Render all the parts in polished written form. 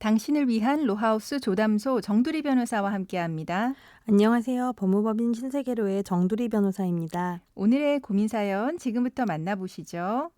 당신을 위한 로하우스 조담소 정두리 변호사와 함께합니다. 안녕하세요. 법무법인 신세계로의 정두리 변호사입니다. 오늘의 고민 사연 지금부터 만나보시죠.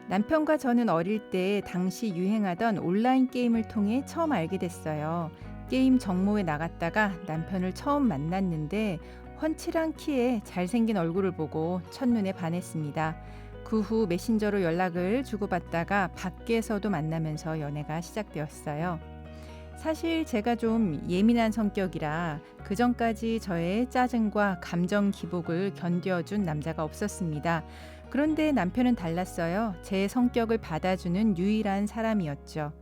남편과 저는 어릴 때 당시 유행하던 온라인 게임을 통해 처음 알게 됐어요. 게임 정모에 나갔다가 남편을 처음 만났는데 훤칠한 키에 잘생긴 얼굴을 보고 첫눈에 반했습니다. 그 후 메신저로 연락을 주고받다가 밖에서도 만나면서 연애가 시작되었어요. 사실 제가 좀 예민한 성격이라 그전까지 저의 짜증과 감정 기복을 견뎌준 남자가 없었습니다. 그런데 남편은 달랐어요. 제 성격을 받아주는 유일한 사람이었죠.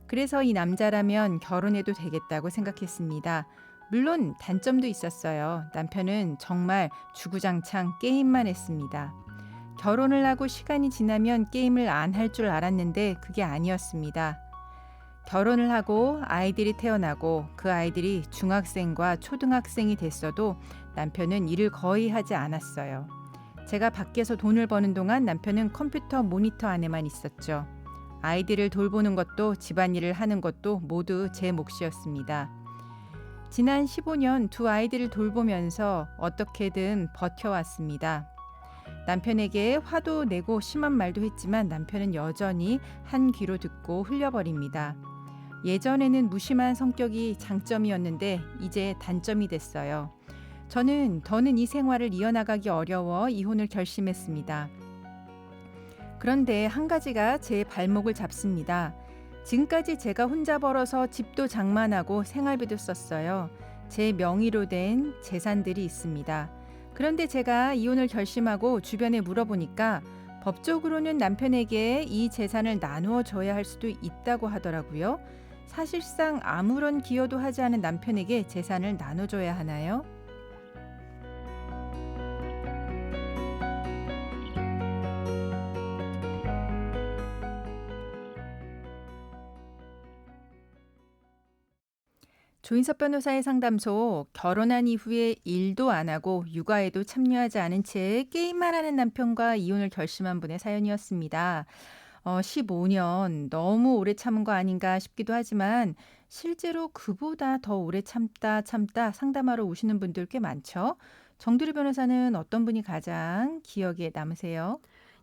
그래서 이 남자라면 결혼해도 되겠다고 생각했습니다. 물론 단점도 있었어요. 남편은 정말 주구장창 게임만 했습니다. 결혼을 하고 시간이 지나면 게임을 안 할 줄 알았는데 그게 아니었습니다. 결혼을 하고 아이들이 태어나고 그 아이들이 중학생과 초등학생이 됐어도 남편은 일을 거의 하지 않았어요. 제가 밖에서 돈을 버는 동안 남편은 컴퓨터 모니터 안에만 있었죠. 아이들을 돌보는 것도 집안일을 하는 것도 모두 제 몫이었습니다. 지난 15년 두 아이들을 돌보면서 어떻게든 버텨왔습니다. 남편에게 화도 내고 심한 말도 했지만 남편은 여전히 한 귀로 듣고 흘려버립니다. 예전에는 무심한 성격이 장점이었는데 이제 단점이 됐어요. 저는 더는 이 생활을 이어나가기 어려워 이혼을 결심했습니다. 그런데 한 가지가 제 발목을 잡습니다. 지금까지 제가 혼자 벌어서 집도 장만하고 생활비도 썼어요. 제 명의로 된 재산들이 있습니다. 그런데 제가 이혼을 결심하고 주변에 물어보니까 법적으로는 남편에게 이 재산을 나누어 줘야 할 수도 있다고 하더라고요. 사실상 아무런 기여도 하지 않은 남편에게 재산을 나눠줘야 하나요? 조인섭 변호사의 상담소, 결혼한 이후에 일도 안 하고 육아에도 참여하지 않은 채 게임만 하는 남편과 이혼을 결심한 분의 사연이었습니다. 15년 너무 오래 참은 거 아닌가 싶기도 하지만 실제로 그보다 더 오래 참다 상담하러 오시는 분들 꽤 많죠. 정두리 변호사는 어떤 분이 가장 기억에 남으세요?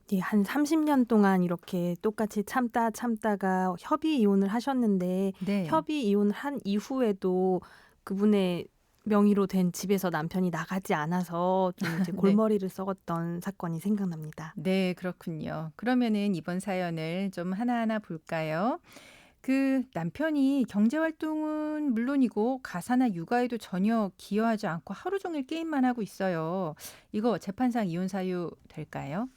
네, 한 30년 동안 이렇게 똑같이 참다가 협의 이혼을 하셨는데 네. 협의 이혼을 한 이후에도 그분의 명의로 된 집에서 남편이 나가지 않아서 좀 이제 네. 골머리를 썩었던 사건이 생각납니다. 네, 그렇군요. 그러면은 이번 사연을 좀 하나하나 볼까요? 그 남편이 경제 활동은 물론이고 가사나 육아에도 전혀 기여하지 않고 하루 종일 게임만 하고 있어요. 이거 재판상 이혼 사유 될까요?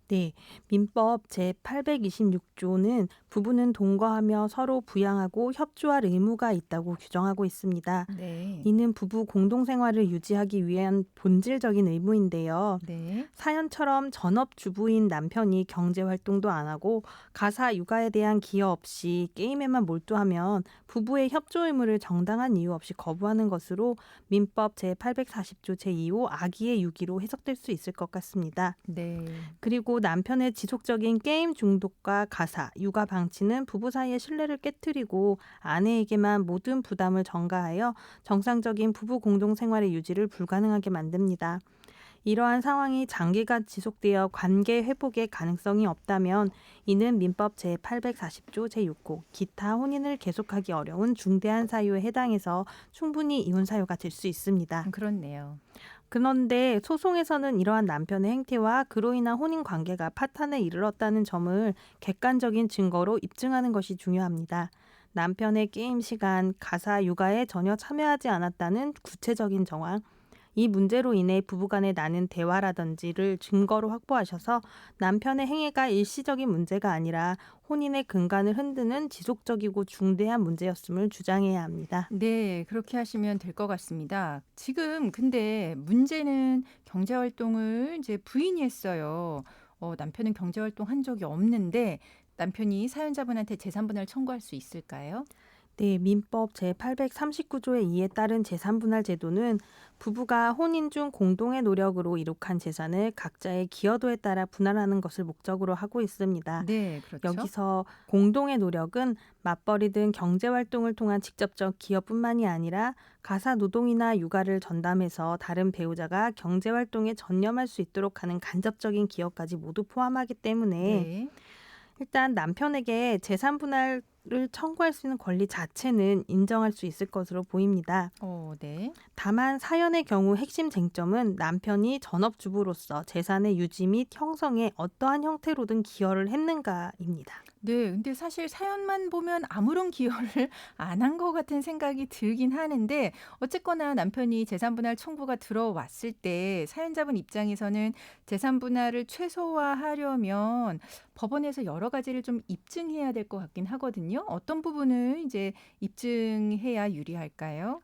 네, 민법 제826조는 부부는 동거하며 서로 부양하고 협조할 의무가 있다고 규정하고 있습니다. 네. 이는 부부 공동생활을 유지하기 위한 본질적인 의무인데요. 네. 사연처럼 전업주부인 남편이 경제활동도 안 하고 가사 육아에 대한 기여 없이 게임에만 몰두하면 부부의 협조 의무를 정당한 이유 없이 거부하는 것으로 민법 제840조 제2호 악의의 유기로 해석될 수 있을 것 같습니다. 네. 그리고 남편의 지속적인 게임 중독과 가사, 육아 방치는 부부 사이의 신뢰를 깨트리고 아내에게만 모든 부담을 전가하여 정상적인 부부 공동생활의 유지를 불가능하게 만듭니다. 이러한 상황이 장기간 지속되어 관계 회복의 가능성이 없다면 이는 민법 제840조 제6호 기타 혼인을 계속하기 어려운 중대한 사유에 해당해서 충분히 이혼 사유가 될 수 있습니다. 그렇네요. 그런데 소송에서는 이러한 남편의 행태와 그로 인한 혼인 관계가 파탄에 이르렀다는 점을 객관적인 증거로 입증하는 것이 중요합니다. 남편의 게임 시간, 가사, 육아에 전혀 참여하지 않았다는 구체적인 정황, 이 문제로 인해 부부간에 나는 대화라든지를 증거로 확보하셔서 남편의 행위가 일시적인 문제가 아니라 혼인의 근간을 흔드는 지속적이고 중대한 문제였음을 주장해야 합니다. 네, 그렇게 하시면 될 것 같습니다. 지금 근데 문제는 경제 활동을 이제 부인이 했어요. 남편은 경제 활동 한 적이 없는데 남편이 사연자분한테 재산 분할 청구할 수 있을까요? 네, 민법 제839조의 2에 따른 재산분할 제도는 부부가 혼인 중 공동의 노력으로 이룩한 재산을 각자의 기여도에 따라 분할하는 것을 목적으로 하고 있습니다. 네, 그렇죠. 여기서 공동의 노력은 맞벌이 등 경제활동을 통한 직접적 기여뿐만이 아니라 가사 노동이나 육아를 전담해서 다른 배우자가 경제활동에 전념할 수 있도록 하는 간접적인 기여까지 모두 포함하기 때문에 네. 일단 남편에게 재산 분할을 청구할 수 있는 권리 자체는 인정할 수 있을 것으로 보입니다. 네. 다만 사연의 경우 핵심 쟁점은 남편이 전업주부로서 재산의 유지 및 형성에 어떠한 형태로든 기여를 했는가입니다. 네. 근데 사실 사연만 보면 아무런 기여를 안 한 것 같은 생각이 들긴 하는데 어쨌거나 남편이 재산 분할 청구가 들어왔을 때 사연자분 입장에서는 재산 분할을 최소화하려면 법원에서 여러 가지를 좀 입증해야 될 것 같긴 하거든요. 어떤 부분을 이제 입증해야 유리할까요?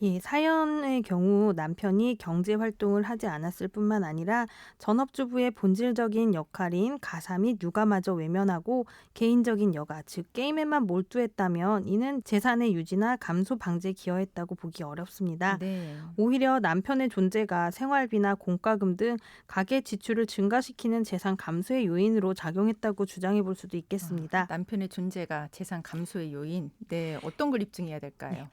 예, 사연의 경우 남편이 경제 활동을 하지 않았을 뿐만 아니라 전업주부의 본질적인 역할인 가사 및 육아마저 외면하고 개인적인 여가, 즉 게임에만 몰두했다면 이는 재산의 유지나 감소 방지에 기여했다고 보기 어렵습니다. 네. 오히려 남편의 존재가 생활비나 공과금 등 가계 지출을 증가시키는 재산 감소의 요인으로 작용했다고 주장해 볼 수도 있겠습니다. 남편의 존재가 재산 감소의 요인. 네. 어떤 걸 입증해야 될까요?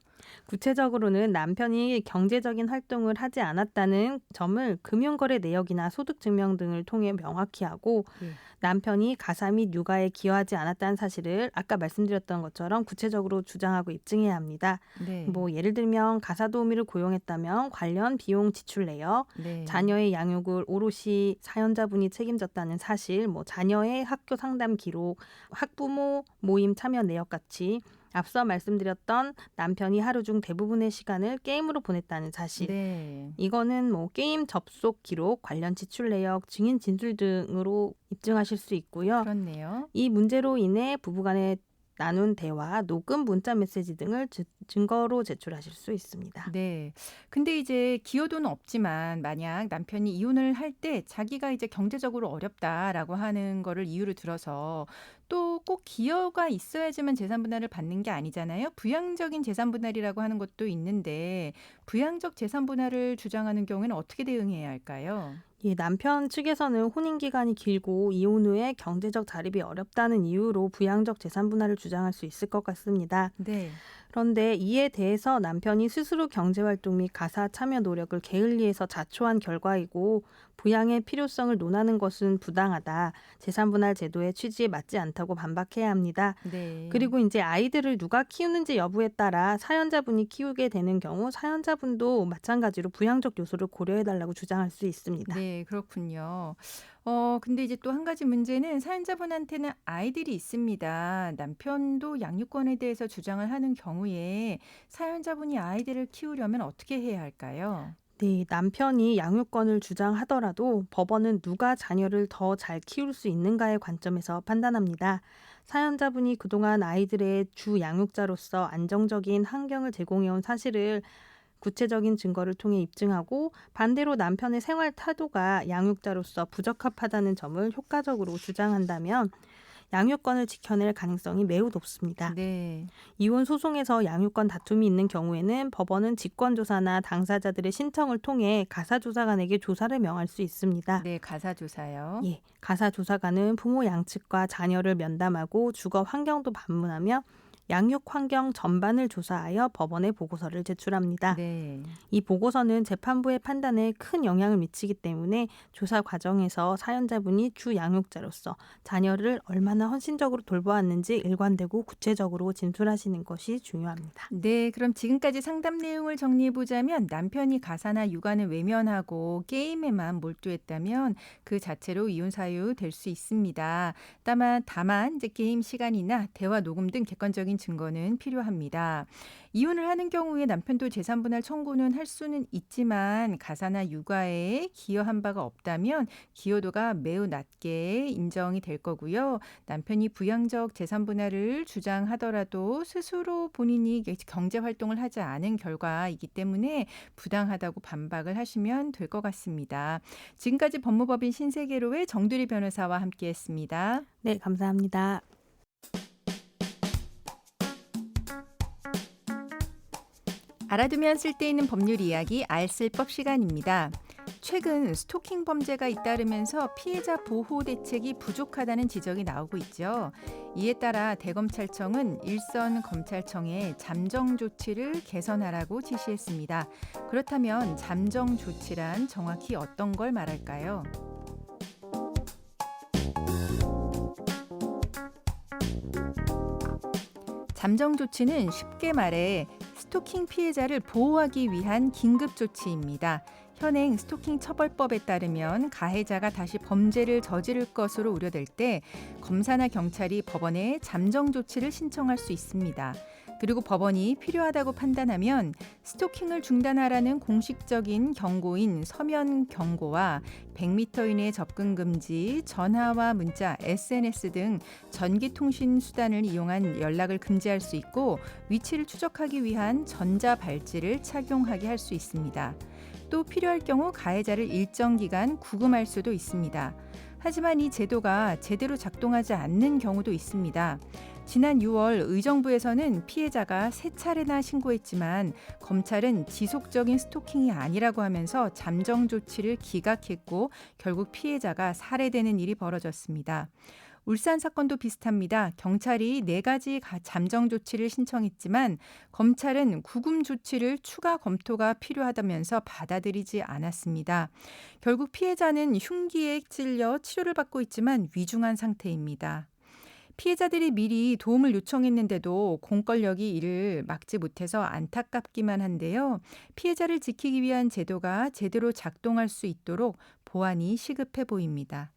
구체적으로는 남편이 경제적인 활동을 하지 않았다는 점을 금융거래 내역이나 소득증명 등을 통해 명확히 하고 예. 남편이 가사 및 육아에 기여하지 않았다는 사실을 아까 말씀드렸던 것처럼 구체적으로 주장하고 입증해야 합니다. 네. 뭐 예를 들면 가사 도우미를 고용했다면 관련 비용 지출 내역, 네. 자녀의 양육을 오롯이 사연자분이 책임졌다는 사실, 뭐 자녀의 학교 상담 기록, 학부모 모임 참여 내역 같이 앞서 말씀드렸던 남편이 하루 중 대부분의 시간을 게임으로 보냈다는 사실. 네. 이거는 뭐 게임 접속 기록, 관련 지출 내역, 증인 진술 등으로 입증하실 수 있고요. 그렇네요. 이 문제로 인해 부부간에 나눈 대화, 녹음 문자 메시지 등을 증거로 제출하실 수 있습니다. 네. 근데 이제 기여도는 없지만 만약 남편이 이혼을 할 때 자기가 이제 경제적으로 어렵다라고 하는 거를 이유로 들어서 또 꼭 기여가 있어야지만 재산 분할을 받는 게 아니잖아요. 부양적인 재산 분할이라고 하는 것도 있는데 부양적 재산 분할을 주장하는 경우에는 어떻게 대응해야 할까요? 이 남편 측에서는 혼인 기간이 길고 이혼 후에 경제적 자립이 어렵다는 이유로 부양적 재산 분할을 주장할 수 있을 것 같습니다. 네. 그런데 이에 대해서 남편이 스스로 경제활동 및 가사 참여 노력을 게을리해서 자초한 결과이고 부양의 필요성을 논하는 것은 부당하다. 재산분할 제도의 취지에 맞지 않다고 반박해야 합니다. 네. 그리고 이제 아이들을 누가 키우는지 여부에 따라 사연자분이 키우게 되는 경우 사연자분도 마찬가지로 부양적 요소를 고려해달라고 주장할 수 있습니다. 네, 그렇군요. 근데 이제 또 한 가지 문제는 사연자분한테는 아이들이 있습니다. 남편도 양육권에 대해서 주장을 하는 경우에 사연자분이 아이들을 키우려면 어떻게 해야 할까요? 네, 남편이 양육권을 주장하더라도 법원은 누가 자녀를 더 잘 키울 수 있는가의 관점에서 판단합니다. 사연자분이 그동안 아이들의 주 양육자로서 안정적인 환경을 제공해온 사실을 구체적인 증거를 통해 입증하고 반대로 남편의 생활 타도가 양육자로서 부적합하다는 점을 효과적으로 주장한다면 양육권을 지켜낼 가능성이 매우 높습니다. 네. 이혼 소송에서 양육권 다툼이 있는 경우에는 법원은 직권조사나 당사자들의 신청을 통해 가사조사관에게 조사를 명할 수 있습니다. 네, 가사조사요. 예, 가사조사관은 부모 양측과 자녀를 면담하고 주거 환경도 방문하며 양육 환경 전반을 조사하여 법원에 보고서를 제출합니다. 네. 이 보고서는 재판부의 판단에 큰 영향을 미치기 때문에 조사 과정에서 사연자분이 주 양육자로서 자녀를 얼마나 헌신적으로 돌보았는지 일관되고 구체적으로 진술하시는 것이 중요합니다. 네, 그럼 지금까지 상담 내용을 정리해 보자면 남편이 가사나 육아는 외면하고 게임에만 몰두했다면 그 자체로 이혼 사유 될 수 있습니다. 다만 이제 게임 시간이나 대화 녹음 등 객관적인 증거는 필요합니다. 이혼을 하는 경우에 남편도 재산 분할 청구는 할 수는 있지만 가사나 육아에 기여한 바가 없다면 기여도가 매우 낮게 인정이 될 거고요. 남편이 부양적 재산 분할을 주장하더라도 스스로 본인이 경제 활동을 하지 않은 결과이기 때문에 부당하다고 반박을 하시면 될 것 같습니다. 지금까지 법무법인 신세계로의 정두리 변호사와 함께했습니다. 네, 감사합니다. 알아두면 쓸데있는 법률 이야기 알쓸법 시간입니다. 최근 스토킹 범죄가 잇따르면서 피해자 보호 대책이 부족하다는 지적이 나오고 있죠. 이에 따라 대검찰청은 일선 검찰청에 잠정 조치를 개선하라고 지시했습니다. 그렇다면 잠정 조치란 정확히 어떤 걸 말할까요? 잠정 조치는 쉽게 말해 스토킹 피해자를 보호하기 위한 긴급 조치입니다. 현행 스토킹 처벌법에 따르면 가해자가 다시 범죄를 저지를 것으로 우려될 때 검사나 경찰이 법원에 잠정 조치를 신청할 수 있습니다. 그리고 법원이 필요하다고 판단하면 스토킹을 중단하라는 공식적인 경고인 서면 경고와 100m 이내 접근 금지, 전화와 문자, SNS 등 전기통신 수단을 이용한 연락을 금지할 수 있고 위치를 추적하기 위한 전자 발찌를 착용하게 할 수 있습니다. 또 필요할 경우 가해자를 일정 기간 구금할 수도 있습니다. 하지만 이 제도가 제대로 작동하지 않는 경우도 있습니다. 지난 6월 의정부에서는 피해자가 3차례나 신고했지만 검찰은 지속적인 스토킹이 아니라고 하면서 잠정 조치를 기각했고 결국 피해자가 살해되는 일이 벌어졌습니다. 울산 사건도 비슷합니다. 경찰이 4가지 잠정 조치를 신청했지만 검찰은 구금 조치를 추가 검토가 필요하다면서 받아들이지 않았습니다. 결국 피해자는 흉기에 찔려 치료를 받고 있지만 위중한 상태입니다. 피해자들이 미리 도움을 요청했는데도 공권력이 이를 막지 못해서 안타깝기만 한데요. 피해자를 지키기 위한 제도가 제대로 작동할 수 있도록 보완이 시급해 보입니다.